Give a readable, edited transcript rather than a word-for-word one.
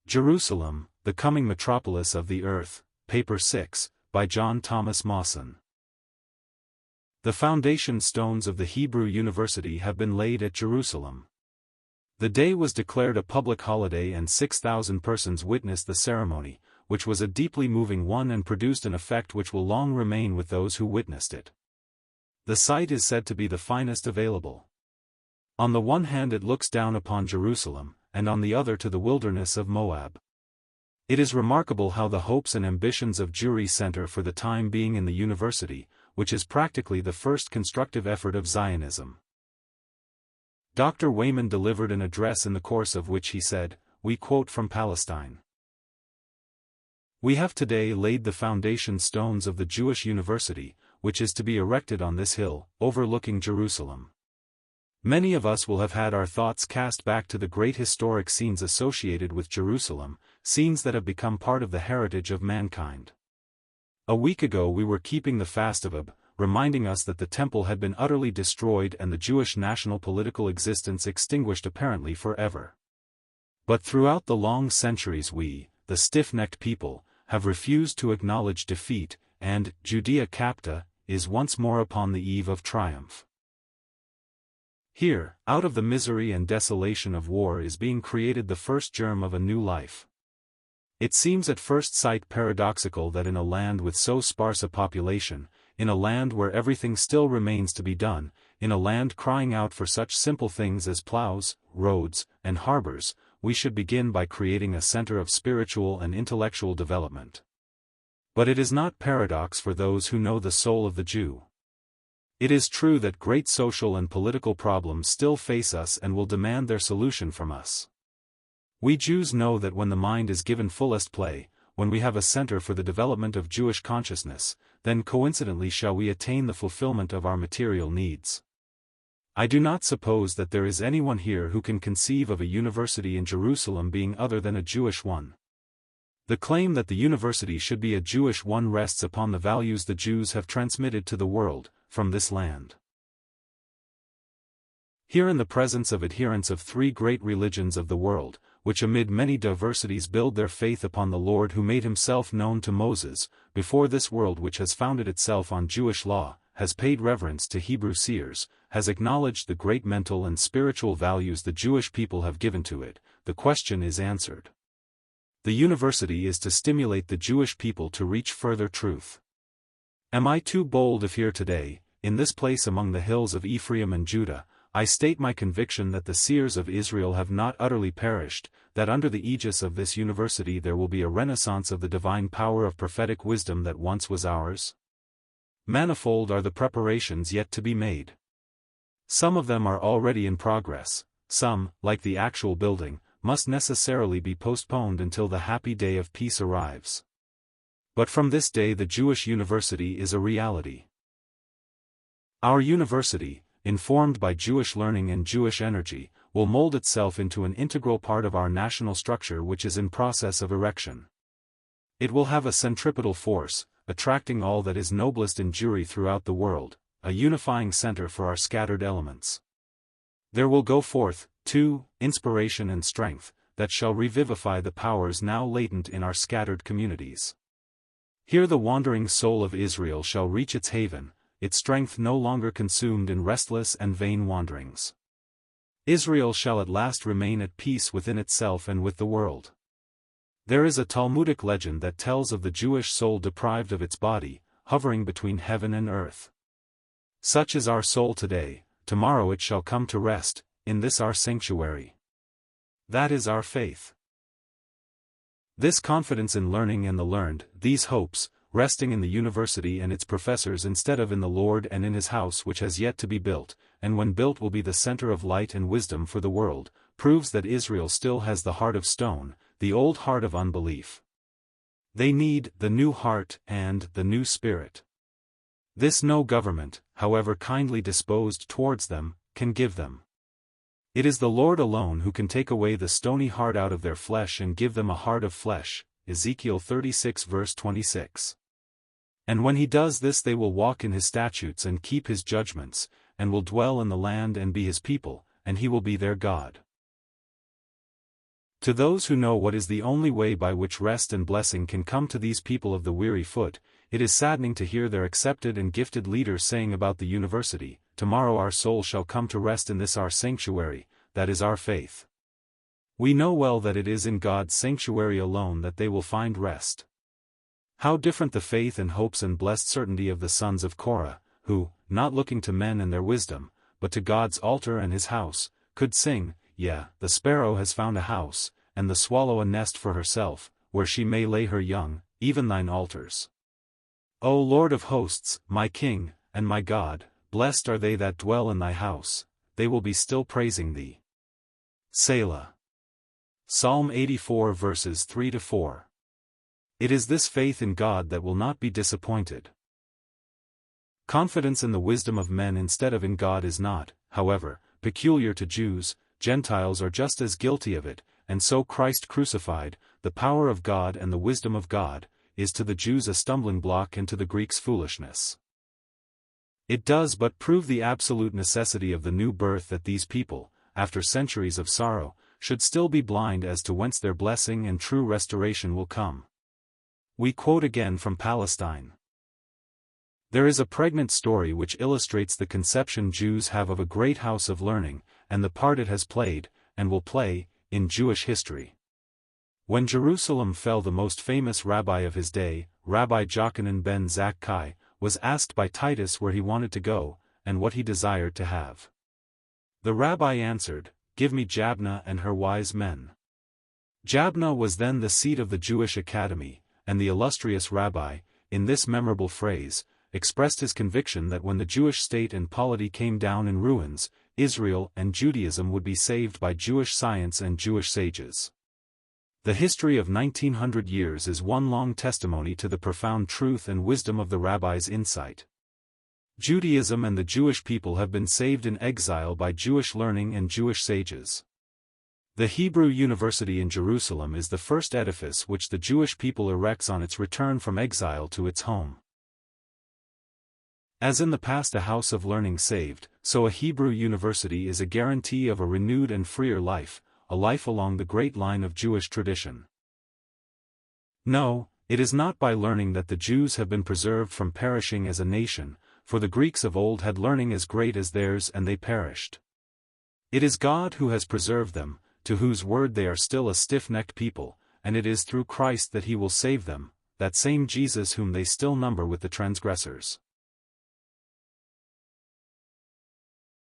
Jerusalem, the Coming Metropolis of the Earth, Paper 6, by J T Mawson. The foundation stones of the Hebrew University have been laid at Jerusalem. The day was declared a public holiday and 6,000 persons witnessed the ceremony, which was a deeply moving one and produced an effect which will long remain with those who witnessed it. The site is said to be the finest available. On the one hand it looks down upon Jerusalem, and on the other to the wilderness of Moab. It is remarkable how the hopes and ambitions of Jewry center for the time being in the university, which is practically the first constructive effort of Zionism. Dr. Wayman delivered an address in the course of which he said, we quote from Palestine. We have today laid the foundation stones of the Jewish University, which is to be erected on this hill, overlooking Jerusalem. Many of us will have had our thoughts cast back to the great historic scenes associated with Jerusalem, scenes that have become part of the heritage of mankind. A week ago we were keeping the fast of Ab, reminding us that the temple had been utterly destroyed and the Jewish national political existence extinguished apparently forever. But throughout the long centuries we, the stiff-necked people, have refused to acknowledge defeat, and Judea Capta is once more upon the eve of triumph. Here, out of the misery and desolation of war is being created the first germ of a new life. It seems at first sight paradoxical that in a land with so sparse a population, in a land where everything still remains to be done, in a land crying out for such simple things as plows, roads, and harbors, we should begin by creating a center of spiritual and intellectual development. But it is not paradox for those who know the soul of the Jew. It is true that great social and political problems still face us and will demand their solution from us. We Jews know that when the mind is given fullest play, when we have a center for the development of Jewish consciousness, then coincidentally shall we attain the fulfillment of our material needs. I do not suppose that there is anyone here who can conceive of a university in Jerusalem being other than a Jewish one. The claim that the university should be a Jewish one rests upon the values the Jews have transmitted to the world, from this land. Here in the presence of adherents of three great religions of the world, which amid many diversities build their faith upon the Lord who made himself known to Moses, before this world which has founded itself on Jewish law, has paid reverence to Hebrew seers, has acknowledged the great mental and spiritual values the Jewish people have given to it, the question is answered. The university is to stimulate the Jewish people to reach further truth. Am I too bold if here today, in this place among the hills of Ephraim and Judah, I state my conviction that the seers of Israel have not utterly perished, that under the aegis of this university there will be a renaissance of the divine power of prophetic wisdom that once was ours? Manifold are the preparations yet to be made. Some of them are already in progress, some, like the actual building, must necessarily be postponed until the happy day of peace arrives. But from this day the Jewish university is a reality. Our university, informed by Jewish learning and Jewish energy, will mold itself into an integral part of our national structure which is in process of erection. It will have a centripetal force, attracting all that is noblest in Jewry throughout the world, a unifying center for our scattered elements. There will go forth, too, inspiration and strength, that shall revivify the powers now latent in our scattered communities. Here the wandering soul of Israel shall reach its haven, its strength no longer consumed in restless and vain wanderings. Israel shall at last remain at peace within itself and with the world. There is a Talmudic legend that tells of the Jewish soul deprived of its body, hovering between heaven and earth. Such is our soul today, tomorrow it shall come to rest, in this our sanctuary. That is our faith. This confidence in learning and the learned, these hopes, resting in the university and its professors instead of in the Lord and in his house which has yet to be built, and when built will be the center of light and wisdom for the world, proves that Israel still has the heart of stone, the old heart of unbelief. They need the new heart and the new spirit. This no government, however kindly disposed towards them, can give them. It is the Lord alone who can take away the stony heart out of their flesh and give them a heart of flesh, Ezekiel 36 verse 26. And when he does this they will walk in his statutes and keep his judgments, and will dwell in the land and be his people, and he will be their God. To those who know what is the only way by which rest and blessing can come to these people of the weary foot, it is saddening to hear their accepted and gifted leaders saying about the university, "Tomorrow our soul shall come to rest in this our sanctuary, that is our faith." We know well that it is in God's sanctuary alone that they will find rest. How different the faith and hopes and blessed certainty of the sons of Korah, who, not looking to men and their wisdom, but to God's altar and his house, could sing, "Yeah, the sparrow has found a house, and the swallow a nest for herself, where she may lay her young, even thine altars. O Lord of hosts, my King, and my God, blessed are they that dwell in thy house, they will be still praising thee." Selah. Psalm 84 verses 3-4. It is this faith in God that will not be disappointed. Confidence in the wisdom of men instead of in God is not, however, peculiar to Jews. Gentiles are just as guilty of it, and so Christ crucified, the power of God and the wisdom of God, is to the Jews a stumbling block and to the Greeks foolishness. It does but prove the absolute necessity of the new birth that these people, after centuries of sorrow, should still be blind as to whence their blessing and true restoration will come. We quote again from Palestine. There is a pregnant story which illustrates the conception Jews have of a great house of learning, and the part it has played, and will play, in Jewish history. When Jerusalem fell, the most famous rabbi of his day, Rabbi Jochanan ben Zakkai, was asked by Titus where he wanted to go, and what he desired to have. The rabbi answered, "Give me Jabna and her wise men." Jabna was then the seat of the Jewish Academy, and the illustrious rabbi, in this memorable phrase, expressed his conviction that when the Jewish state and polity came down in ruins, Israel and Judaism would be saved by Jewish science and Jewish sages. The history of 1900 years is one long testimony to the profound truth and wisdom of the rabbi's insight. Judaism and the Jewish people have been saved in exile by Jewish learning and Jewish sages. The Hebrew University in Jerusalem is the first edifice which the Jewish people erects on its return from exile to its home. As in the past a house of learning saved, so a Hebrew university is a guarantee of a renewed and freer life, a life along the great line of Jewish tradition. No, it is not by learning that the Jews have been preserved from perishing as a nation, for the Greeks of old had learning as great as theirs and they perished. It is God who has preserved them, to whose word they are still a stiff-necked people, and it is through Christ that he will save them, that same Jesus whom they still number with the transgressors.